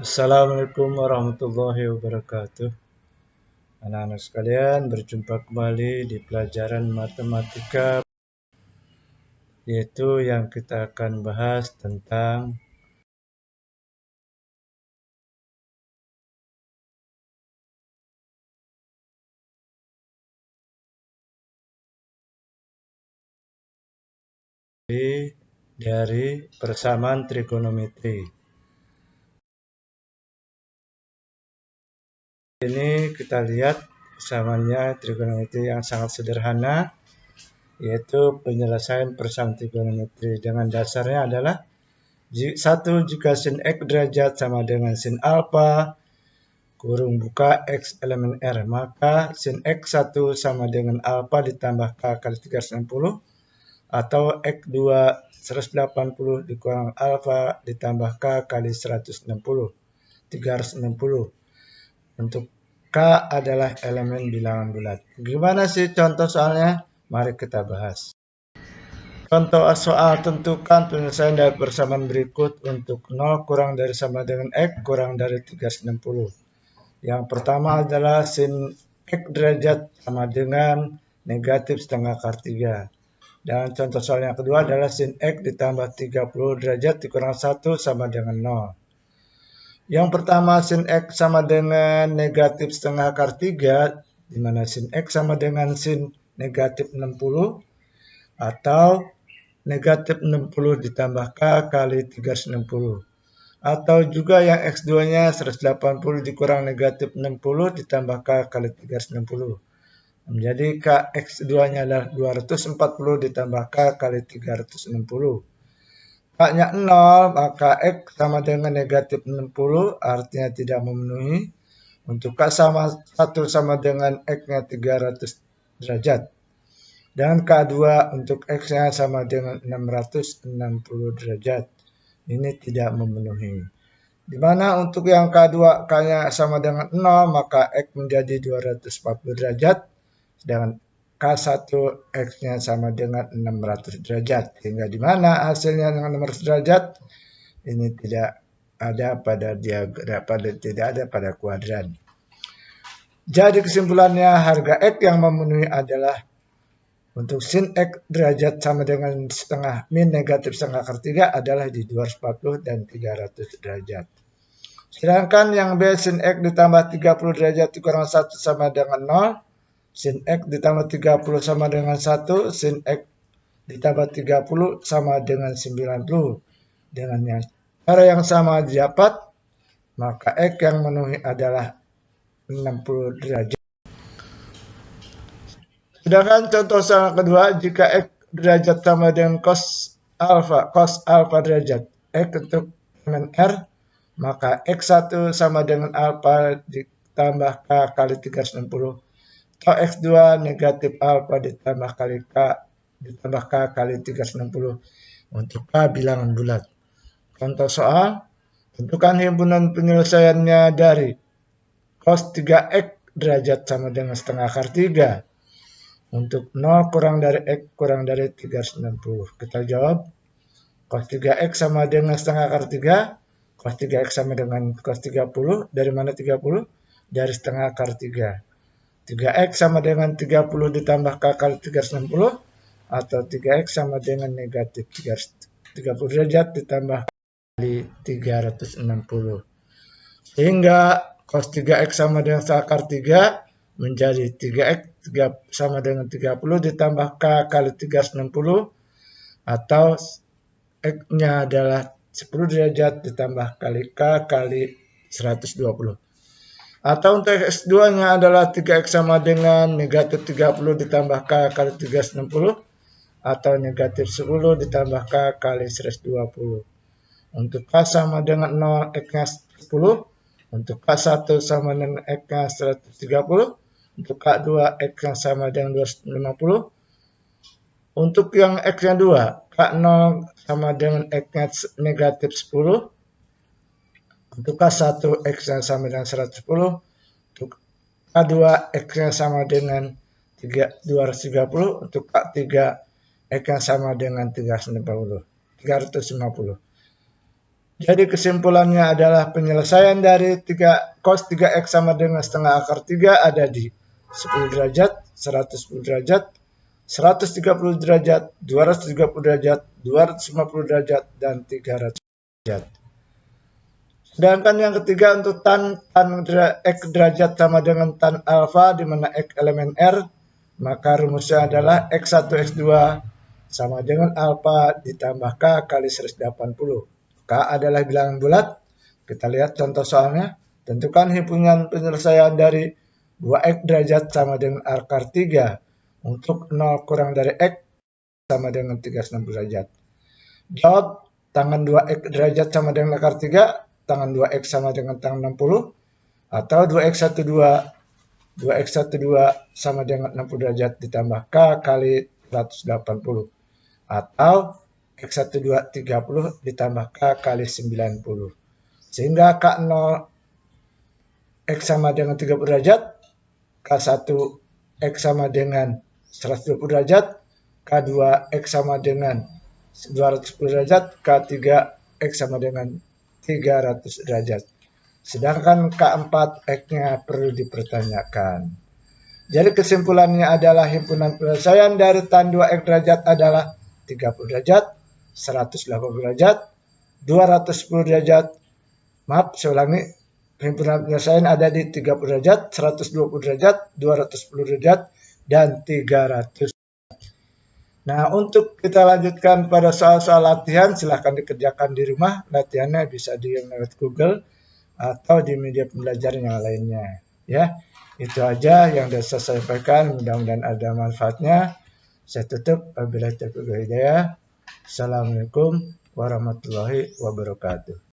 Assalamualaikum warahmatullahi wabarakatuh. Anak-anak sekalian, berjumpa kembali di pelajaran matematika, yaitu yang kita akan bahas tentang dari persamaan trigonometri. Ini kita lihat persamaannya trigonometri yang sangat sederhana, yaitu penyelesaian persamaan trigonometri dengan dasarnya adalah 1 jika sin X derajat sama dengan sin alfa kurung buka X elemen R, maka sin X1 sama dengan alfa ditambah K kali 360 atau X2 180 dikurang alfa ditambah K kali 160 360. Untuk K adalah elemen bilangan bulat. Gimana sih contoh soalnya? Mari kita bahas. Contoh soal, tentukan penyelesaian dari persamaan berikut untuk 0 kurang dari sama dengan X kurang dari 360. Yang pertama adalah sin X derajat sama dengan negatif setengah akar 3. Dan contoh soal yang kedua adalah sin X ditambah 30 derajat dikurang 1 sama dengan 0. Yang pertama sin X sama dengan negatif setengah akar 3, di mana sin X sama dengan sin negatif 60, atau negatif 60 ditambah K kali 360. Atau juga yang X2-nya 180 dikurang negatif 60 ditambah K kali 360. Menjadi K X2-nya adalah 240 ditambah K kali 360. K-nya 0, maka X sama dengan negatif 60, artinya tidak memenuhi. Untuk K sama 1 sama dengan X-nya 300 derajat. Dan K2 untuk X-nya sama dengan 660 derajat. Ini tidak memenuhi. Di mana untuk yang K2 K-nya sama dengan 0, maka X menjadi 240 derajat. Sedangkan K1 X-nya sama dengan 600 derajat. Sehingga di mana hasilnya dengan 600 derajat? Ini tidak ada pada diagram, tidak ada pada kuadran. Jadi kesimpulannya harga X yang memenuhi adalah untuk sin X derajat sama dengan setengah min negatif setengah akar 3 adalah di 240 dan 300 derajat. Sedangkan yang B sin X ditambah 30 derajat dikurang 1 sama dengan 0. Sin X ditambah 30 sama dengan 1. Sin X ditambah 30 sama dengan 90. Dengan cara yang sama didapat, maka X yang memenuhi adalah 60 derajat. Sedangkan contoh soal kedua, jika X derajat sama dengan cos alfa derajat X untuk elemen R, maka X1 sama dengan alfa ditambah K kali 360, atau X2 negatif alfa ditambah kali K ditambah K kali 360 untuk K bilangan bulat. Contoh soal, tentukan himpunan penyelesaiannya dari cos 3X derajat sama dengan setengah akar 3 untuk 0 kurang dari X kurang dari 360. Kita jawab, cos 3X sama dengan setengah akar 3, cos 3X sama dengan cos 30, dari mana 30? Dari setengah akar 3. 3X sama dengan 30 ditambah K kali 360, atau 3X sama dengan negatif 30 derajat ditambah kali 360. Sehingga cos 3X sama dengan akar 3 menjadi 3X sama dengan 30 ditambah K kali 360, atau X-nya adalah 10 derajat ditambah kali K kali 120. Atau untuk X2-nya adalah 3X sama dengan negatif 30 ditambah K kali 360, atau negatif 10 ditambah K kali 120. Untuk K sama dengan 0, X-nya 10. Untuk K1 sama dengan X-nya 130. Untuk K2, X-nya sama dengan 250. Untuk yang X-nya 2, K0 sama dengan X-nya negatif 10. Untuk K1, X-nya sama dengan 110. Untuk K2, X-nya sama dengan 230. Untuk K3, X-nya sama dengan 350. Jadi kesimpulannya adalah penyelesaian dari cos 3x sama dengan setengah akar 3 ada di 10 derajat, 110 derajat, 130 derajat, 230 derajat, 250 derajat, dan 300 derajat. Sedangkan yang ketiga untuk tan X derajat sama dengan tan alfa, di mana X elemen R, maka rumusnya adalah X1 X2 sama dengan alfa ditambah K kali 180. K adalah bilangan bulat. Kita lihat contoh soalnya. Tentukan himpunan penyelesaian dari 2x derajat sama dengan akar 3 untuk 0 kurang dari x sama dengan 360 derajat. Jawab, tangan 2x derajat sama dengan akar 3, tangan 2x sama dengan tangan 60, atau 2x12 sama dengan 60 derajat ditambah K kali 180, atau X12 30 ditambah K kali 90. Sehingga K0 X sama dengan 30 derajat, K1 X sama dengan 120 derajat, K2 X sama dengan 210 derajat, K3 X sama dengan 300 derajat. Sedangkan K4 X-nya perlu dipertanyakan. Jadi kesimpulannya adalah himpunan penyelesaian dari tan 2x derajat adalah 30 derajat, 180 derajat, 210 derajat. Maaf, saya ulangi. Himpunan penyelesaian ada di 30 derajat, 120 derajat, 210 derajat, dan 300. Nah, untuk kita lanjutkan pada soal-soal latihan, silahkan dikerjakan di rumah. Latihannya bisa di lewat Google atau di media pembelajaran yang lainnya. Ya, itu aja yang sudah saya sampaikan. Mudah-mudahan ada manfaatnya. Saya tutup. Wabillahi taufiq wal hidayah. Assalamualaikum warahmatullahi wabarakatuh.